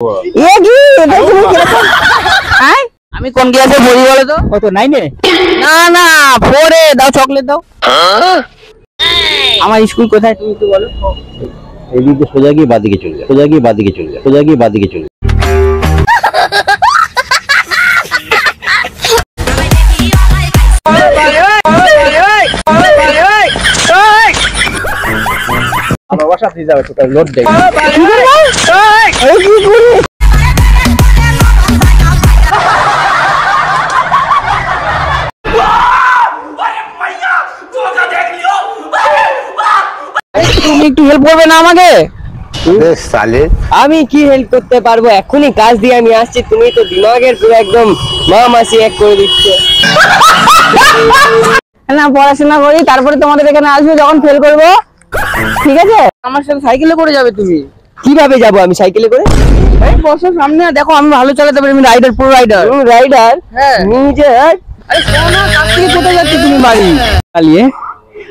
এ কি এটা তুমি কিরকম? হ্যাঁ আমি কোন ক্লাসে পড়ি বলো তো? কত 9 এ? না না 4 এ। দাও চকলেট দাও। আমার স্কুল কোথায় তুমি একটু বলো? এদিকে সোজা গিয়ে বাদিকে চলে যা, সোজা গিয়ে বাদিকে চলে যা, সোজা গিয়ে বাদিকে চলে যা। ভালোবাসা দিয়ে যাবে তোকে লোড দেই। তুমি একটু হেল্প করবে না আমাকে? সালে আমি কি হেল্প করতে পারবো? এখনই কাজ দিয়ে আমি আসছি, তুমি তো দিমাগের পুরো একদম মামাসি এক করে দিচ্ছ। না পড়াশোনা করি তারপরে তোমাদের এখানে আসবে যখন ফেল করবো, ঠিক আছে? আমার সাথে সাইকেলে করে যাবে তুমি। কিভাবে যাব আমি সাইকেলে করে? এই বসো সামনে, দেখো আমি ভালো চালাতে পারি, আমি রাইডার, প্রো রাইডার। তুমি রাইডার? হ্যাঁ নিজে। अरे सोना काट के कोटे जाती तुम बारी चलिए।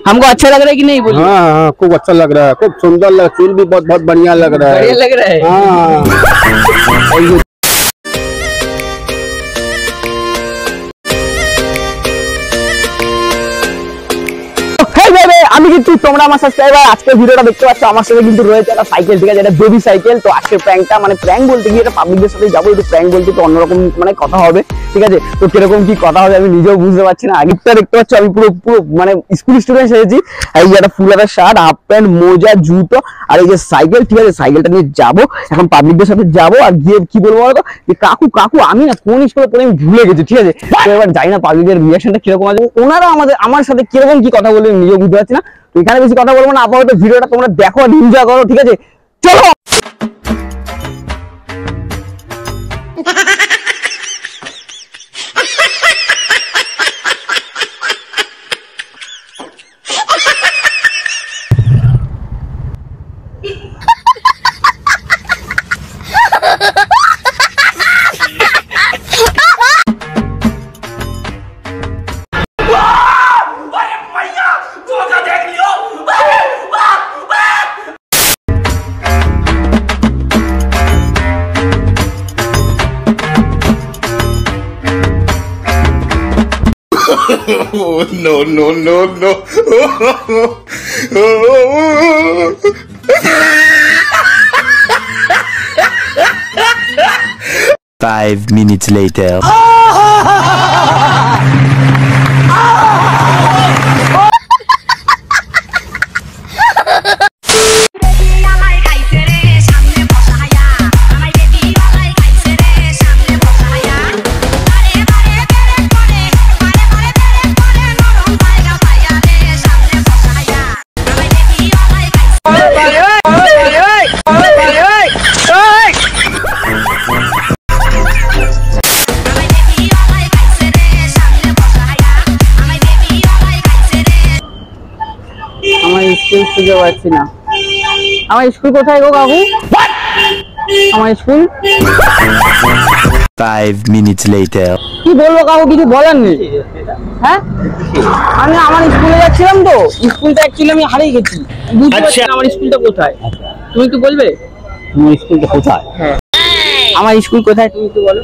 हमको अच्छा लग रहा है कि नहीं बोलिए? हाँ हाँ खूब अच्छा लग रहा है, खूब सुंदर लग, चूल भी बहुत बहुत बढ़िया लग रहा है। बढ़िया लग रहा है। हाँ আমি কিন্তু তোমরা আমার সাবস্ক্রাইবার আজকে ভিডিওটা দেখতে পাচ্ছ, আমার সাথে কিন্তু রয়েছে একটা সাইকেল, ঠিক আছে? এটা বেবি সাইকেল। তো আজকের প্র্যাঙ্কটা মানে প্র্যাঙ্ক বলতে গিয়ে এটা পাবলিকদের সাথে যাবো, একটু প্র্যাঙ্ক বলতে তো অন্যরকম মানে কথা হবে, ঠিক আছে? তো কিরকম কি কথা হবে আমি নিজেও বুঝতে পারছি না। আগেরটা দেখতে পাচ্ছ আমি পুরো পুরো মানে স্কুল স্টুডেন্ট সেজেছি। এই যে একটা ফুল হাতা শার্ট, হাফ প্যান্ট, মোজা, জুতো আর এই যে সাইকেল, ঠিক আছে? সাইকেলটা নিয়ে যাবো এখন পাবলিকদের সাথে যাবো। আর গিয়ে কি বলবো বলতো যে কাকু কাকু আমি না কোন স্কুলে পড়ে আমি ভুলে গেছি, ঠিক আছে? তো এবার জানি না পাবলিকের রিয়াকশনটা কিরকম আছে, ওনারা আমার সাথে কিরকম কি কথা বলবে নিজেও বুঝতে পারছি না। এখানে বেশি কথা বলবো না, আপাতত ভিডিওটা তোমরা দেখো আর এনজয় করো, ঠিক আছে? চলো। Oh, no, no, no, no. 5 minutes later. আমার স্কুল খুঁজে পাচ্ছি না। আমার স্কুল কোথায় গো কাকু? আমার স্কুল 5 minutes later. কি বলবো কাকু, কিছু বলার নেই। হ্যাঁ আমি আমার স্কুলে যাচ্ছিলাম, তো স্কুলটা অ্যাকচুয়ালি আমি হারিয়ে গেছি, বুঝতে পারছি না আমার স্কুলটা কোথায়। তুমি একটু বলবে তোমার স্কুলটা কোথায়? হ্যাঁ আমার স্কুল কোথায় তুমি একটু বলো।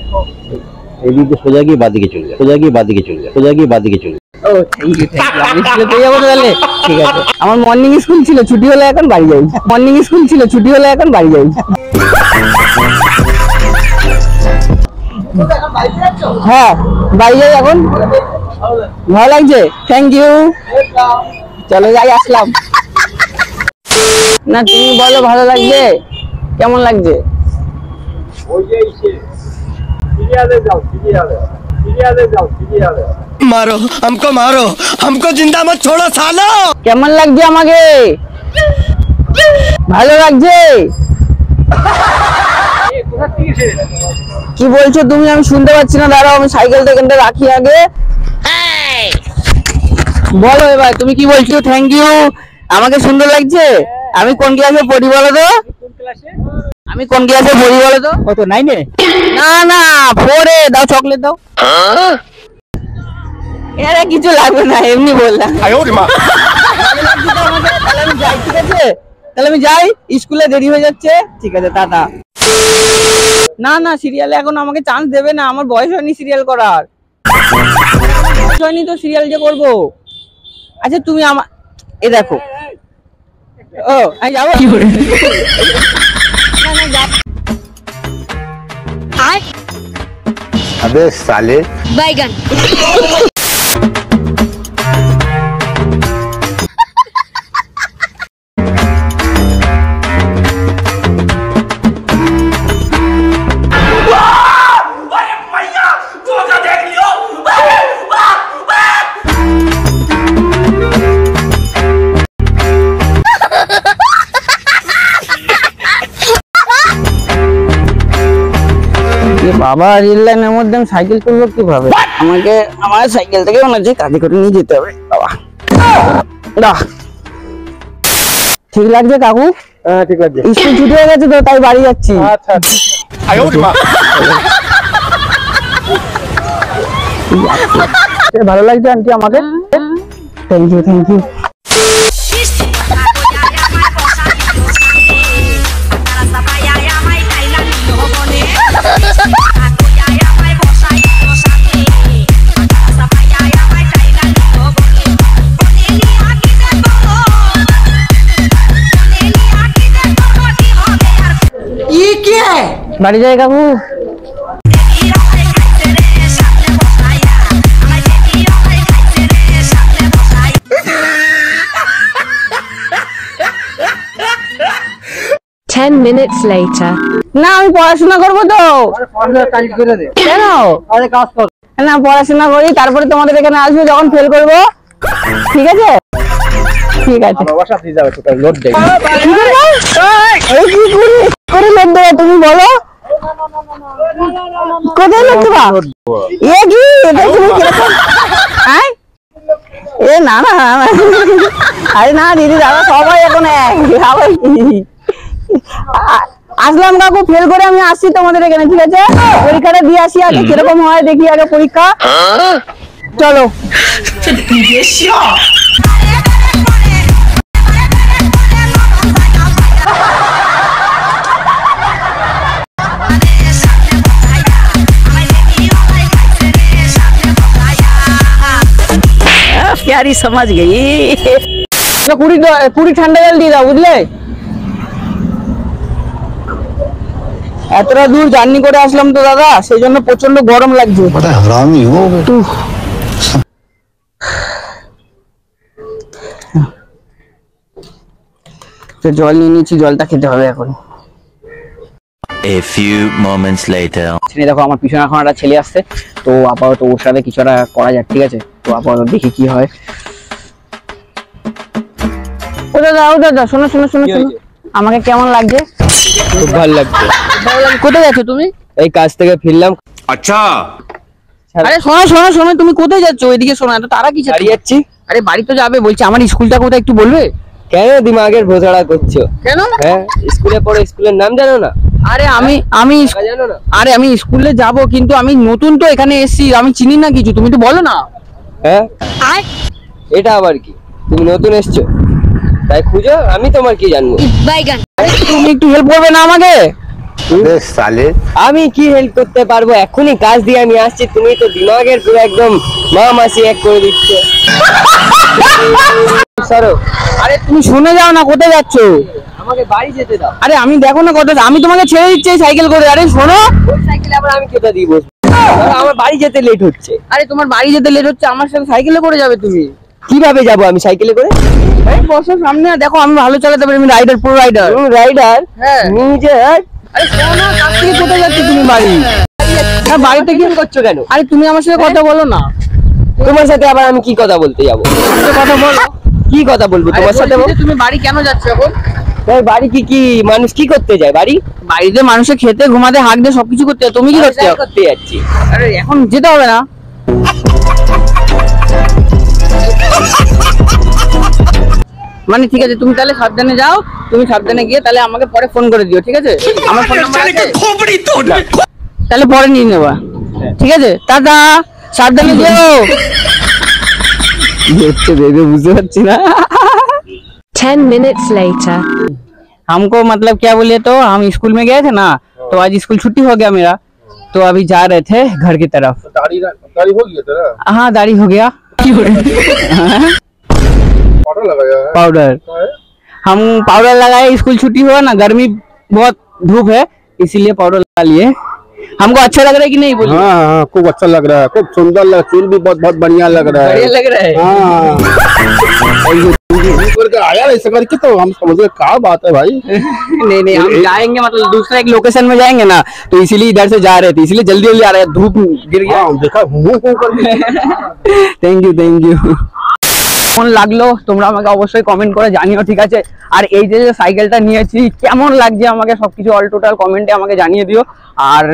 এদিকে সোজা গিয়ে বাদিকে চলে যা, সোজা গিয়ে বাদিকে চলে যা, সোজা গিয়ে বাদিকে চলে যা। ও থ্যাংক ইউ আমি স্কুলে পেয়ে যাবো তাহলে, ঠিক আছে? আমার মর্নিং স্কুল ছিল, ছুটি হলে এখন বাড়ি যাই। মর্নিং স্কুল ছিল, ছুটি হলে এখন বাড়ি যাই। হ্যাঁ বাড়ি যাই এখন। ভালো লাগছে, থ্যাংক ইউ। চলো যাই, আসলাম। না তুমি বলো ভালো লাগছে, কেমন লাগছে? मारो हमको जिंदा मत छोड़ो सालो। কেমন লাগছে আমাকে? ভালো লাগছে? কি বলছো তুমি? আমি শুনতে পাচ্ছি না, দাঁড়াও আমি সাইকেলটা এখানটা রাখি আগে। বলো এবার তুমি কি বলছো? Thank you. আমাকে সুন্দর লাগছে? আমি কোন ক্লাসে পড়ি বলো তো? আমি কোন ক্লাসে পড়ি বলো তো? কত 9 এ? না না 4 এ। দাও চকলেট দাও। এর কিছু লাগবে না, এমনি বললাম। তাহলে আমি যাই, ঠিক আছে? তাহলে আমি যাই, স্কুলে দেরি হয়ে যাচ্ছে, ঠিক আছে? টাটা। না না সিরিয়ালে এখন আমাকে চান্স দেবে না, আমার বয়স হয়নি সিরিয়াল করার। বয়স হয়নি তো সিরিয়াল যে করবো। আচ্ছা তুমি আমার এ দেখো, ও আমি যাবো কি করে? अबे साले बैगन বাবা রেল লাইনের মধ্যে আমি সাইকেল করবো কিভাবে? আমাকে আমার সাইকেল থেকে মনে হচ্ছে কাঁধে করে নিয়ে যেতে হবে। বাবা দাহ, ঠিক লাগছে কাকু? হ্যাঁ ঠিক লাগছে। স্কুল ছুটি হয়ে গেছে তো তাই বাড়ি যাচ্ছি। আচ্ছা ভালো লাগছে আন্টি আমাকে? Thank you thank you. বাড়ি যাই কাকু। 10 minutes later. না আমি পড়াশোনা করবো তো। কেন? না পড়াশোনা করি, তারপরে তোমাদের এখানে আসবো যখন ফেল করবো। ঠিক আছে ঠিক আছে। লোড দে করে লোড দেবো তুমি বলো? কোথায় লোড দেবা? এ কি এটা তুমি কিরকম? এ না না না, আরে না দিদি দাদা সবাই এখন আবার কি আসলাম কাকু, ফেল করে আমি আসছি তোমাদের এখানে। ঠিক আছে পরীক্ষাটা দিয়ে আসি আগে কিরকম হয় দেখি আগে পরীক্ষা। চলো प्यारी समझ गई। पूरी ठंडा जल দিয়ে দাও বুঝলে। এতটা দূর জার্নি করে আসলাম তো দাদা, সেই জন্য প্রচন্ড গরম লাগছে। बड़ा हरामी हो तू। তো জল নিয়ে নিচ্ছি, জলটা খেতে হবে এখন। A few moments later. দেখো আমার পিছনে এখন একটা ছেলে আসছে, তো আপাতত ওর সাথে কিছু একটা করা যাক। ঠিক আছে তো আপাতত দেখি কি হয়। ও দাদা শোনো শোনো শোনো শোনো, আমাকে কেমন লাগছে? খুব ভালো লাগছে। কোথায় যাচ্ছ তুমি? এই কাজ থেকে ফিরলাম। আরে শোনো শোনো শোনো, তুমি কোথায় যাচ্ছ? ওইদিকে শোনো, এত তারা কিসে? বাড়ি যাচ্ছি। আরে বাড়ি তো যাবে, বলছি আমার স্কুলটা কোথায় একটু বলবে? কেন দিমাগের ভোসড়া করছো? কেন? হ্যাঁ স্কুলে পড়ে, স্কুলের নাম জানো না? আরে আমি জানো না? আরে আমি স্কুলে যাব, কিন্তু আমি নতুন তো এখানে এসেছি, আমি চিনি না কিছু, তুমি তো বলো না। হ্যাঁ এটা আবার কি? তুমি নতুন এসছো তাই খুঁজো, আমি তোমার কি জানবো? बैगन তুমি একটু হেল্প করবে না আমাকে? अबे साले আমি কি হেল্প করতে পারবো? এখনই কাজ দিয়ে আমি আসছি, তুমি তো দিমাগের পুরো একদম মা মাসি এক করে দিচ্ছ। সরো। আরে তুমি শুনে যাও না, কোথায় যাচ্ছ? আমাকে বাড়ি যেতে দাও। আরে আমি দেখো না কোথায়, আমি তোমাকে ছেড়ে দিচ্ছি সাইকেল করে। আরে শোনো, ওই সাইকেলে আবার আমি কোথা দিয়ে বসবো? আমার বাড়ি যেতে লেট হচ্ছে। আরে তোমার বাড়ি যেতে লেট হচ্ছে, আমার সাথে সাইকেলে করে যাবে তুমি। কিভাবে যাব আমি সাইকেলে করে? এই বসো সামনে, দেখো আমি ভালো চালাতে পারি, আমি রাইডার, পুরো রাইডার। রাইডার? হ্যাঁ নিজে? আরে শোনো, কাছ থেকে কোথায় যাচ্ছ তুমি? বাড়ি। হ্যাঁ বাড়িতে কি করছো কেন? আরে তুমি আমার সাথে কথা বলো না। তোমার সাথে আবার আমি কি কথা বলতে যাবো? কথা বলো। কি কথা বলবো তোমার সাথে? তুমি বাড়ি কেন যাচ্ছ এখন? তাই বাড়ি কি মানুষ কি করতে যায়? বাড়ি বাড়িতে মানুষের খেতে ঘুমাতে হাঁক দিয়ে সবকিছু করতে হয়, তুমি কি করতে আমি করতে যাচ্ছি। আরে এখন যেতে হবে না। মানে ঠিক আছে, তুমি তাহলে সাবধানে যাও, তুমি সাবধানে গিয়ে তাহলে আমাকে পরে ফোন করে দিও। ঠিক আছে আমার ফোন নাম্বার আছে, তাহলে পরে নিয়ে নেবা। ঠিক আছে টাটা, সাবধানে যেও। বুঝতে পারছি না। 10 minutes later. हमको मतलब क्या बोले तो हम स्कूल में गए थे ना, तो आज स्कूल छुट्टी हो गया मेरा, तो अभी जा रहे थे घर की तरफ। दाढ़ी हो गया तेरा? हाँ दाढ़ी हो गया। पाउडर लगाया है? पाउडर हम पाउडर लगाए, स्कूल छुट्टी हुआ ना, गर्मी बहुत धूप है इसीलिए पाउडर लगा लिए। हमको अच्छा लग रहा है कि नहीं बोलिए? हाँ हाँ खूब अच्छा लग रहा है, खूब सुंदर लग, चूल भी बहुत बहुत बढ़िया लग रहा है। बढ़िया लग रहा है। हाँ और ये करके आया ऐसा करके तो हम समझ गए क्या बात है भाई। नहीं नहीं, हम जाएंगे मतलब दूसरा एक लोकेशन में जाएंगे ना, तो इसीलिए इधर से जा रहे थे, इसलिए जल्दी जल्दी आ रहे हैं, धूप गिर गया। हाँ देखा हूँ करके। Thank you. কেমন লাগলো তোমরা আমাকে অবশ্যই কমেন্ট করে জানিও, ঠিক আছে? আর এই যে সাইকেলটা নিয়েছি কেমন লাগছে আমাকে সবকিছু অল টোটাল কমেন্টে আমাকে জানিয়ে দিও। আর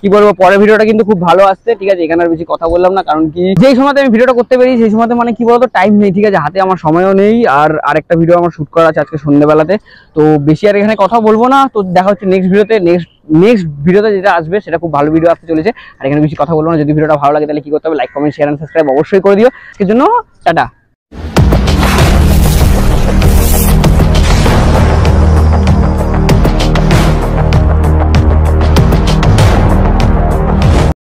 কি বলবো, পরের ভিডিওটা কিন্তু খুব ভালো আসছে, ঠিক আছে? এখানে আর বেশি কথা বললাম না, কারণ কি যেই সময়তে আমি ভিডিওটা করতে পারি সেই সময়তে মানে কি বলতো টাইম নেই, ঠিক আছে? হাতে আমার সময়ও নেই, আর আরেকটা ভিডিও আমার শুট করা আছে আজকে সন্ধ্যেবেলাতে, তো বেশি আর এখানে কথা বলবো না। তো দেখা হচ্ছে নেক্সট ভিডিওতে যেটা আসবে সেটা খুব ভালো ভিডিও আসতে চলেছে। আর এখানে বেশি কথা বলবো না, যদি ভিডিওটা ভালো লাগে তাহলে কি করতে হবে, like comment share and subscribe অবশ্যই করে দিও। এর জন্য টাটা।